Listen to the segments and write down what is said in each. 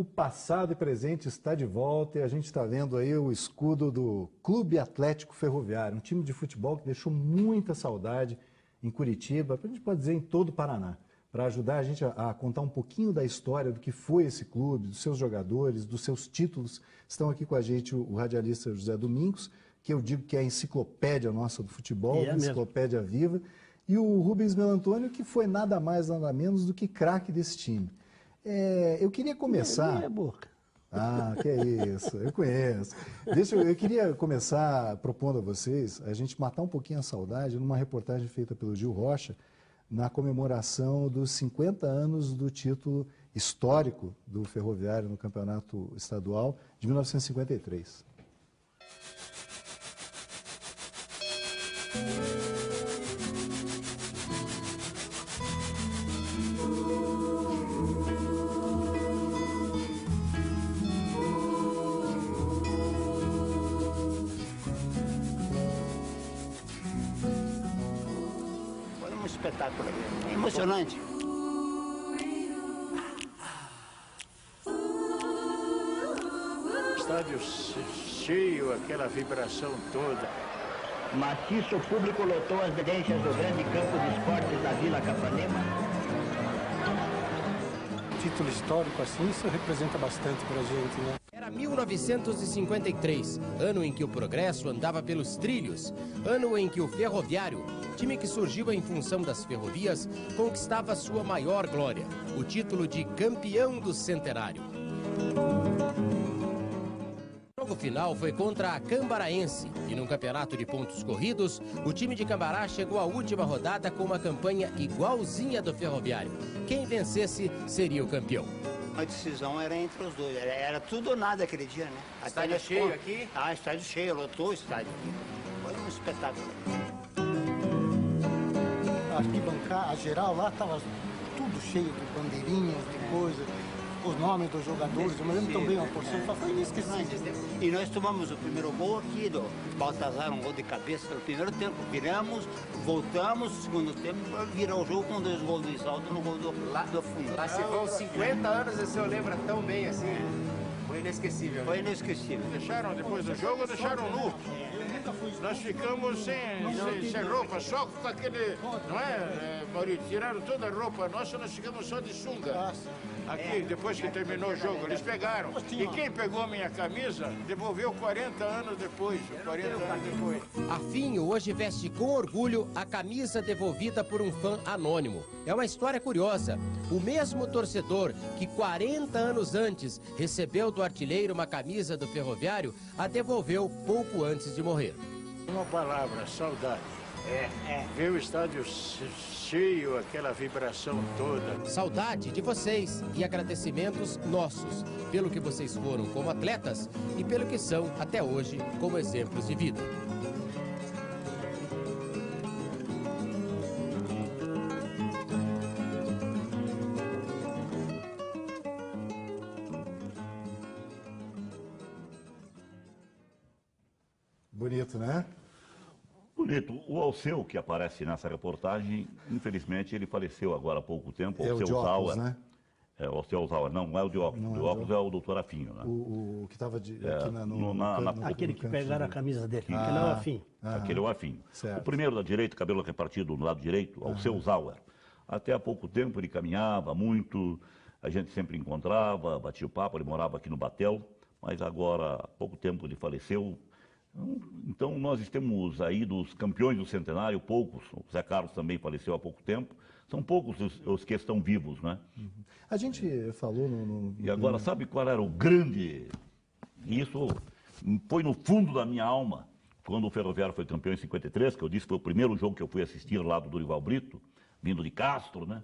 O passado e presente está de volta e a gente está vendo aí o escudo do Clube Atlético Ferroviário, um time de futebol que deixou muita saudade em Curitiba, a gente pode dizer em todo o Paraná, para ajudar a gente a contar um pouquinho da história do que foi esse clube, dos seus jogadores, dos seus títulos. Estão aqui com a gente o radialista José Domingos, que eu digo que é a enciclopédia nossa do futebol, a enciclopédia viva, e o Rubens Melantônio, que foi nada mais, nada menos do que craque desse time. Eu queria começar... Minha boca. Ah, que é isso, eu conheço. Eu queria começar propondo a vocês a gente matar um pouquinho a saudade numa reportagem feita pelo Gil Rocha na comemoração dos 50 anos do título histórico do Ferroviário no Campeonato Estadual de 1953. Espetáculo, é emocionante. Estádio cheio, aquela vibração toda. Maciço público lotou as direitas do grande campo de esportes da Vila Capanema. Título histórico assim, isso representa bastante pra gente, né? Era 1953, ano em que o progresso andava pelos trilhos, ano em que o Ferroviário, time que surgiu em função das ferrovias, conquistava sua maior glória, o título de campeão do centenário. O jogo final foi contra a Cambaraense e num campeonato de pontos corridos, o time de Cambará chegou à última rodada com uma campanha igualzinha do Ferroviário. Quem vencesse seria o campeão. A decisão era entre os dois, era tudo ou nada aquele dia, né? Estádio cheio aqui? Ah, estádio cheio, lotou o estádio aqui. Foi um espetáculo. A arquibancada, a geral lá estava tudo cheio de bandeirinhas, de coisa, os nomes dos jogadores, eu me lembro também uma porção, foi inesquecível. E nós tomamos o primeiro gol aqui do Baltazar, um gol de cabeça no primeiro tempo, viramos, voltamos, segundo tempo, virou o jogo com 2 gols de salto no gol do fundo. Lá se vão 50 anos, o senhor lembra tão bem assim? Foi inesquecível. Foi inesquecível. Deixaram depois do jogo, deixaram nu. Nós ficamos sem roupa, só com aquele, não é, Maurício? Tiraram toda a roupa nossa, nós ficamos só de sunga. Aqui, depois que terminou o jogo, eles pegaram. E quem pegou minha camisa, devolveu 40 anos depois. 40 anos depois. Afinho hoje veste com orgulho a camisa devolvida por um fã anônimo. É uma história curiosa. O mesmo torcedor que 40 anos antes recebeu do artilheiro uma camisa do Ferroviário, a devolveu pouco antes de morrer. Uma palavra, saudade. Ver o estádio cheio, aquela vibração toda. Saudade de vocês e agradecimentos nossos, pelo que vocês foram como atletas e pelo que são até hoje como exemplos de vida. Bonito, né? Bonito. O Alceu, que aparece nessa reportagem, infelizmente ele faleceu agora há pouco tempo. É o de óculos, né? É, o Alceu Zauer, não é o de óculos. O de óculos é o doutor Afinho, né? O que estava aqui Aquele que pegaram a camisa dele, que não é o Afinho. Aquele é o Afinho. Certo. O primeiro da direita, cabelo repartido no lado direito, Alceu Zauer. Até há pouco tempo ele caminhava muito, a gente sempre encontrava, batia o papo, ele morava aqui no Batel, mas agora há pouco tempo ele faleceu. Então nós temos aí dos campeões do centenário, poucos, o Zé Carlos também faleceu há pouco tempo, são poucos os que estão vivos, né? A gente falou E agora, sabe qual era o grande... Isso foi no fundo da minha alma, quando o Ferroviário foi campeão em 53, que eu disse que foi o primeiro jogo que eu fui assistir lá do Dorival Brito, vindo de Castro, né?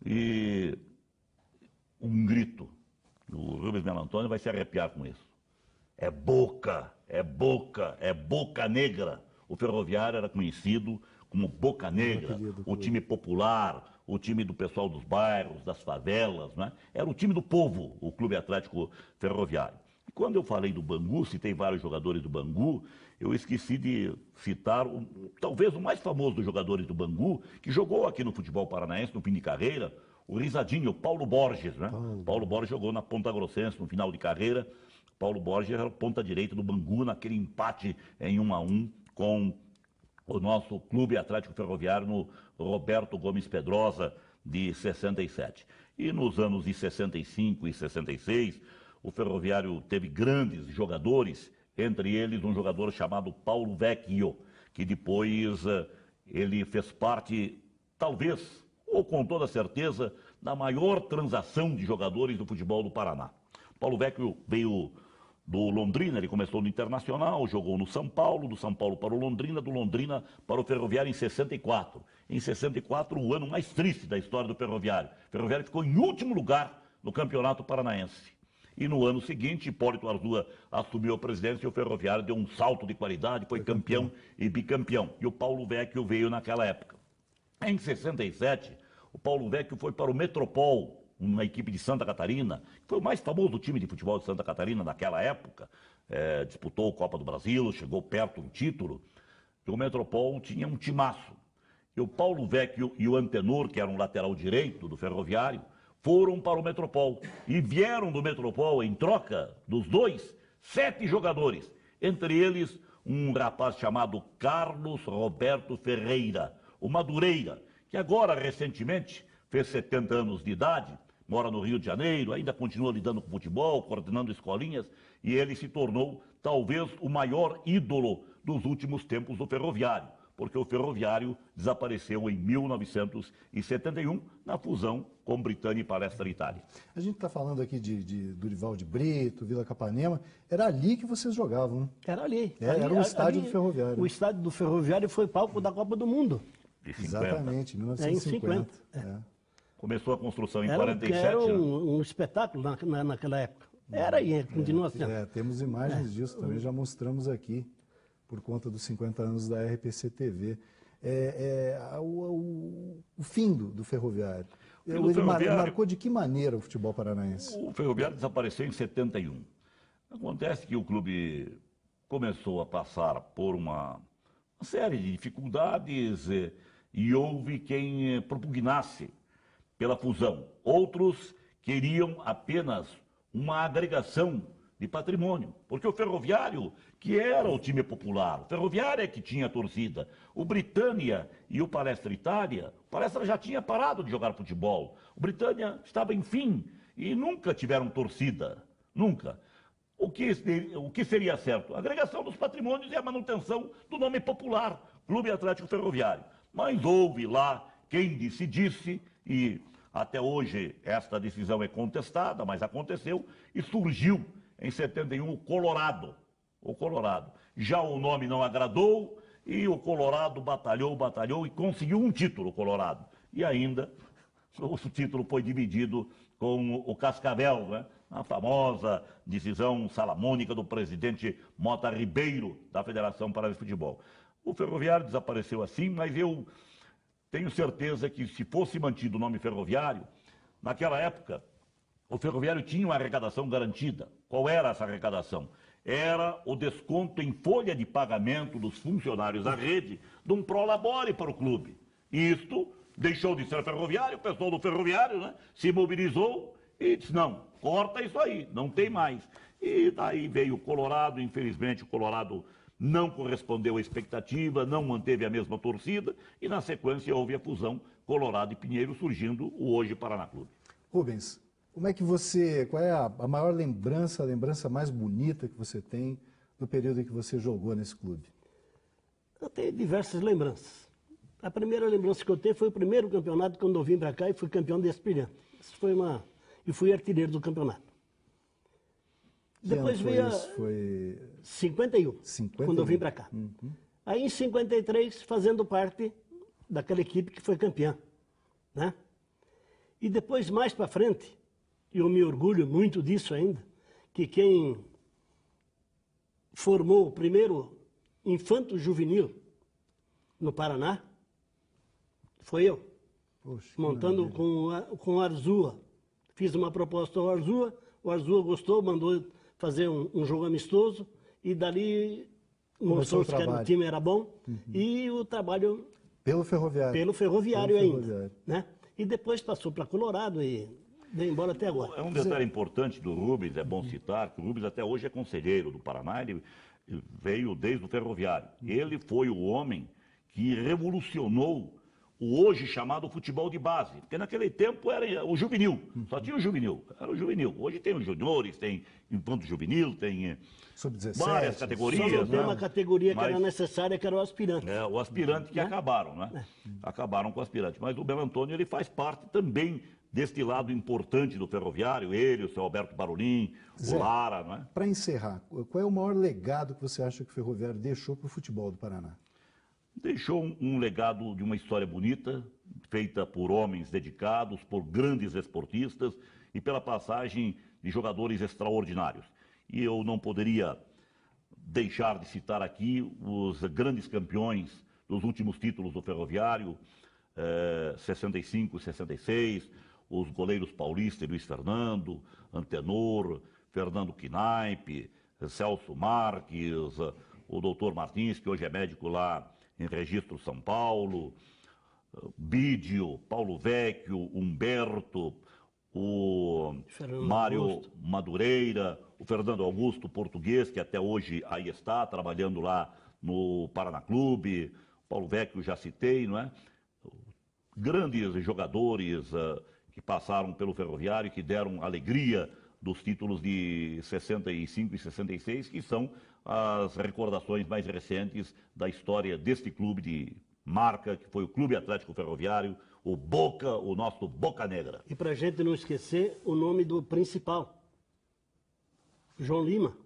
E um grito, o Rubens Melantônio vai se arrepiar com isso. É Boca, é Boca, é Boca Negra. O Ferroviário era conhecido como Boca Negra, o time popular, o time do pessoal dos bairros, das favelas, né? Era o time do povo, o Clube Atlético Ferroviário. E quando eu falei do Bangu, citei vários jogadores do Bangu, eu esqueci de citar talvez o mais famoso dos jogadores do Bangu, que jogou aqui no futebol paranaense, no fim de carreira, o Risadinho, o Paulo Borges, né? Paulo Borges jogou na Ponta Grossense no final de carreira. Paulo Borges era o ponta direita do Bangu naquele empate em 1-1 com o nosso Clube Atlético Ferroviário no Roberto Gomes Pedrosa de 67. E nos anos de 65 e 66, o Ferroviário teve grandes jogadores, entre eles um jogador chamado Paulo Vecchio, que depois ele fez parte, talvez, ou com toda certeza, da maior transação de jogadores do futebol do Paraná. Paulo Vecchio veio do Londrina, ele começou no Internacional, jogou no São Paulo, do São Paulo para o Londrina, do Londrina para o Ferroviário em 64. Em 64, o ano mais triste da história do Ferroviário. O Ferroviário ficou em último lugar no Campeonato Paranaense. E no ano seguinte, Hipólito Arzua assumiu a presidência e o Ferroviário deu um salto de qualidade, foi campeão e bicampeão. E o Paulo Vecchio veio naquela época. Em 67, o Paulo Vecchio foi para o Metropol, uma equipe de Santa Catarina, que foi o mais famoso time de futebol de Santa Catarina naquela época. Disputou a Copa do Brasil, chegou perto do título. E o Metropol tinha um timaço. E o Paulo Vecchio e o Antenor, que era um lateral direito do Ferroviário, foram para o Metropol e vieram do Metropol, em troca dos dois, 7 jogadores. Entre eles, um rapaz chamado Carlos Roberto Ferreira, o Madureira, que agora, recentemente, fez 70 anos de idade, mora no Rio de Janeiro, ainda continua lidando com futebol, coordenando escolinhas, e ele se tornou, talvez, o maior ídolo dos últimos tempos do Ferroviário, porque o Ferroviário desapareceu em 1971, na fusão com Britânia e Palestra Itália. A gente está falando aqui de Dorival de Brito, Vila Capanema. Era ali que vocês jogavam, né? Era ali. Era o estádio do Ferroviário. O estádio do Ferroviário foi palco da Copa do Mundo. De 50. Exatamente, 1950. Começou a construção em Era 47. Era um espetáculo naquela época. Era e continua sendo. Temos imagens disso também, já mostramos aqui, por conta dos 50 anos da RPC TV. O fim do Ferroviário. Ele marcou de que maneira o futebol paranaense? O Ferroviário desapareceu em 71. Acontece que o clube começou a passar por uma série de dificuldades e houve quem propugnasse pela fusão. Outros queriam apenas uma agregação de patrimônio, porque o Ferroviário, que era o time popular, o Ferroviário é que tinha torcida, o Britânia e o Palestra Itália, o Palestra já tinha parado de jogar futebol, o Britânia estava em fim e nunca tiveram torcida, nunca. O que seria certo? A agregação dos patrimônios e a manutenção do nome popular, Clube Atlético Ferroviário. Mas houve lá quem decidisse, e até hoje esta decisão é contestada, mas aconteceu, e surgiu em 71 o Colorado. Já o nome não agradou e o Colorado batalhou e conseguiu um título, o Colorado. E ainda o título foi dividido com o Cascavel, né? A famosa decisão salamônica do presidente Mota Ribeiro, da Federação Paraense de Futebol. O Ferroviário desapareceu assim, mas eu tenho certeza que se fosse mantido o nome Ferroviário, naquela época, o Ferroviário tinha uma arrecadação garantida. Qual era essa arrecadação? Era o desconto em folha de pagamento dos funcionários da rede de um prolabore para o clube. Isto deixou de ser Ferroviário, o pessoal do Ferroviário, né, se mobilizou e disse, não, corta isso aí, não tem mais. E daí veio o Colorado, infelizmente o Colorado não correspondeu à expectativa, não manteve a mesma torcida, e na sequência houve a fusão Colorado e Pinheiro, surgindo o hoje Paraná Clube. Rubens, qual é a maior lembrança, a lembrança mais bonita que você tem do período em que você jogou nesse clube? Eu tenho diversas lembranças. A primeira lembrança que eu tenho foi o primeiro campeonato, quando eu vim para cá e fui campeão de aspirante. E fui artilheiro do campeonato. Depois veio foi 51, quando eu vim para cá. Aí em 53, fazendo parte daquela equipe que foi campeã, né? E depois, mais para frente, e eu me orgulho muito disso ainda, que quem formou o primeiro infanto juvenil no Paraná foi eu. Poxa, montando com o Arzua. Fiz uma proposta ao Arzua, o Arzua gostou, mandou fazer um jogo amistoso, e dali mostrou que o time era bom, e o trabalho... Pelo Ferroviário. Pelo Ferroviário ainda, né? E depois passou para Colorado e veio embora até agora. É um detalhe importante do Rubens, é bom citar, que o Rubens até hoje é conselheiro do Paraná, ele veio desde o Ferroviário. Ele foi o homem que revolucionou o hoje chamado futebol de base, porque naquele tempo era o juvenil, só tinha o juvenil, era o juvenil. Hoje tem os juniores, tem infanto juvenil, tem várias categorias. Só não tem uma categoria que era necessária, que era o aspirante. É, o aspirante que acabaram, né? Acabaram com o aspirante. Mas o Belo Antônio, ele faz parte também deste lado importante do Ferroviário, ele, o seu Alberto Parolin, o Lara, não é? Para encerrar, qual é o maior legado que você acha que o Ferroviário deixou para o futebol do Paraná? Deixou um legado de uma história bonita, feita por homens dedicados, por grandes esportistas e pela passagem de jogadores extraordinários. E eu não poderia deixar de citar aqui os grandes campeões dos últimos títulos do Ferroviário, 65 e 66, os goleiros Paulista e Luiz Fernando, Antenor, Fernando Knaip, Celso Marques, o doutor Martins, que hoje é médico lá em Registro São Paulo, Bídio, Paulo Vecchio, Humberto, o Mário Madureira, o Fernando Augusto Português, que até hoje aí está, trabalhando lá no Paraná Clube, Paulo Vecchio já citei, não é? Grandes jogadores que passaram pelo Ferroviário e que deram alegria dos títulos de 65 e 66, que são as recordações mais recentes da história deste clube de marca, que foi o Clube Atlético Ferroviário, o Boca, o nosso Boca Negra. E para a gente não esquecer o nome do principal, João Lima,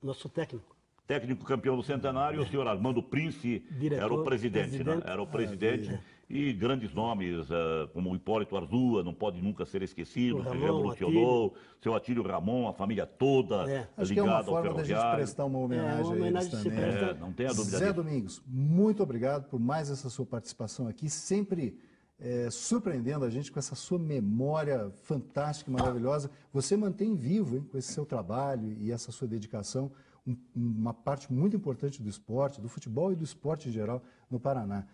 nosso técnico. Técnico campeão do centenário, o senhor Armando Prince era o presidente, né? Era o presidente. E grandes nomes, como o Hipólito Arzua, não pode nunca ser esquecido, que revolucionou, seu Atílio Ramon, a família toda Acho que é uma ligada ao forma da gente Ferroviário. prestar uma homenagem a eles também. Não tenha dúvida Zé disso. Domingos, muito obrigado por mais essa sua participação aqui, sempre surpreendendo a gente com essa sua memória fantástica e maravilhosa. Você mantém vivo, hein, com esse seu trabalho e essa sua dedicação, uma parte muito importante do esporte, do futebol e do esporte em geral no Paraná.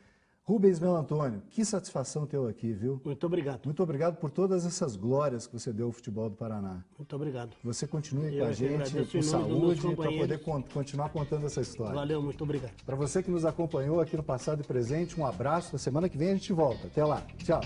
Rubens Melo Antônio, que satisfação tê-lo aqui, viu? Muito obrigado. Muito obrigado por todas essas glórias que você deu ao futebol do Paraná. Muito obrigado. Você continue com a gente, com saúde, para poder continuar contando essa história. Valeu, muito obrigado. Para você que nos acompanhou aqui no Passado e Presente, um abraço. Na semana que vem a gente volta. Até lá. Tchau.